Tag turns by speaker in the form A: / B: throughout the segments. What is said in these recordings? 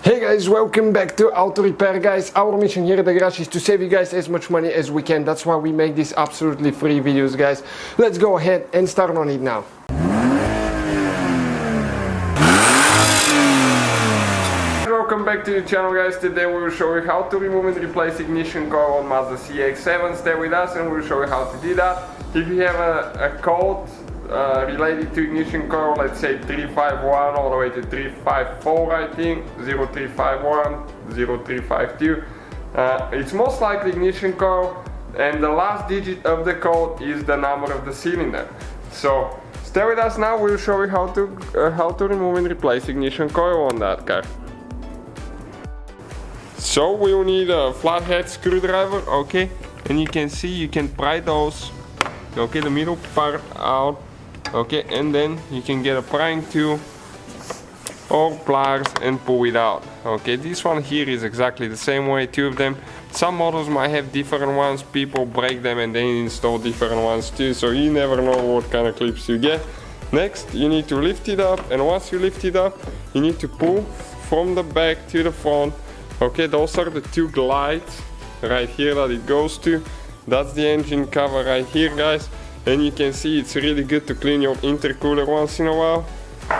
A: Hey guys, welcome back to Auto Repair, guys. Our mission here at the garage is to save you guys as much money as we can. That's why we make these absolutely free videos, guys. Let's go ahead and start on it now. Welcome back to the channel, guys. Today we will show you how to remove and replace ignition coil on Mazda CX-7. Stay with us and we'll show you how to do that. If you have a code related to ignition coil, let's say 351 all the way to 354, I think 0351, 0352, it's most likely ignition coil, and the last digit of the code is the number of the cylinder. So stay with us now. We'll show you how to remove and replace ignition coil on that car. So we will need a flathead screwdriver, okay, and you can see you can pry those, okay, the middle part out. Okay, and then you can get a prying tool or pliers and pull it out. Okay, this one here is exactly the same way, two of them. Some models might have different ones, people break them and then install different ones too, so you never know what kind of clips you get. Next, you need to lift it up, and once you lift it up, you need to pull from the back to the front. Okay, those are the two glides right here that it goes to. That's the engine cover right here, guys. And you can see it's really good to clean your intercooler once in a while.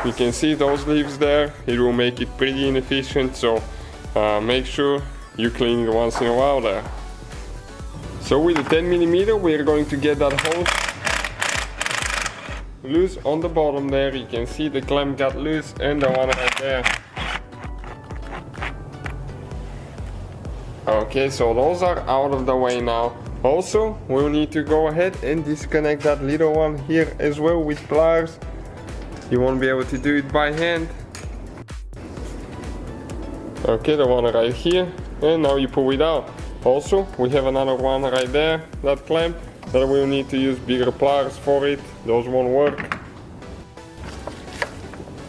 A: You can see those leaves there, it will make it pretty inefficient, so make sure you clean it once in a while there. So with the 10mm we are going to get that hose loose on the bottom there. You can see the clamp got loose and the one right there. Okay, so those are out of the way now. Also, we'll need to go ahead and disconnect that little one here as well with pliers. You won't be able to do it by hand. Okay, the one right here, and now you pull it out. Also, we have another one right there, that clamp, that we'll need to use bigger pliers for it. Those won't work.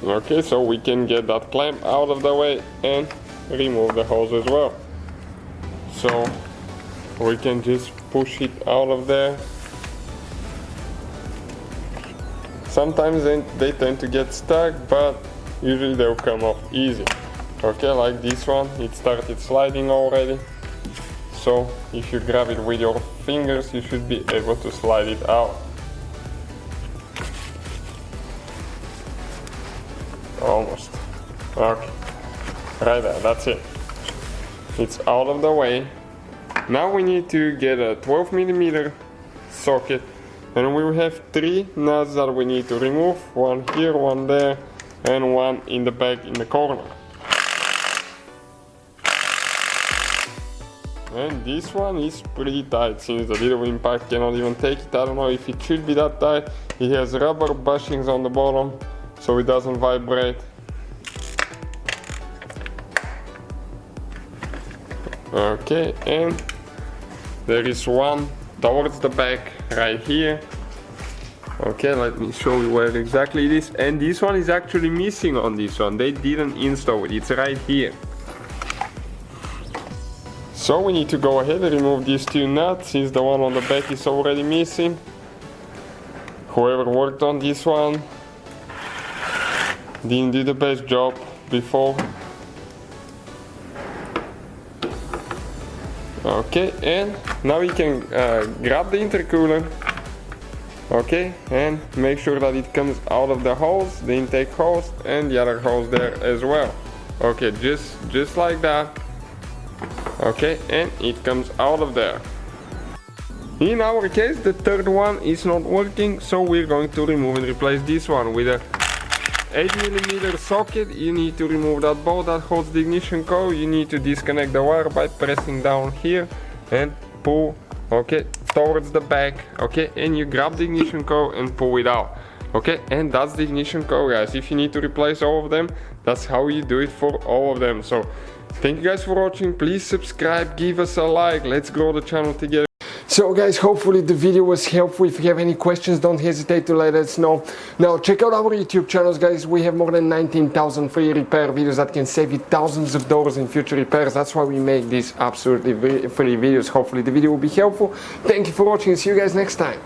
A: Okay, so we can get that clamp out of the way and remove the hose as well. So we can just push it out of there. Sometimes they tend to get stuck, but usually they'll come off easy. Okay, like this one, it started sliding already. So if you grab it with your fingers, you should be able to slide it out. Almost. Okay, right there, that's it. It's out of the way. Now we need to get a 12mm socket, and we will have 3 nuts that we need to remove. One here, one there, and one in the back in the corner. And this one is pretty tight, since the little impact cannot even take it. I don't know if it should be that tight. It has rubber bushings on the bottom, so it doesn't vibrate. Okay, and there is one towards the back right here. Okay, let me show you where exactly it is. And this one is actually missing on this one. They didn't install it. It's right here. So we need to go ahead and remove these 2 nuts, since the one on the back is already missing. Whoever worked on this one didn't do the best job before. Okay, and now you can grab the intercooler, okay, and make sure that it comes out of the hose, the intake hose, and the other hose there as well. Okay, just like that. Okay, and it comes out of there. In our case, the third one is not working, so we're going to remove and replace this one with a 8mm socket. You need to remove that bolt that holds the ignition coil. You need to disconnect the wire by pressing down here and pull, okay, towards the back, okay, and you grab the ignition coil and pull it out. Okay, and that's the ignition coil, guys. If you need to replace all of them, that's how you do it for all of them. So thank you guys for watching. Please subscribe, give us a like, let's grow the channel together. So guys, hopefully the video was helpful. If you have any questions, don't hesitate to let us know. Now check out our YouTube channels, guys. We have more than 19,000 free repair videos that can save you thousands of dollars in future repairs. That's why we make these absolutely free videos. Hopefully the video will be helpful. Thank you for watching. See you guys next time.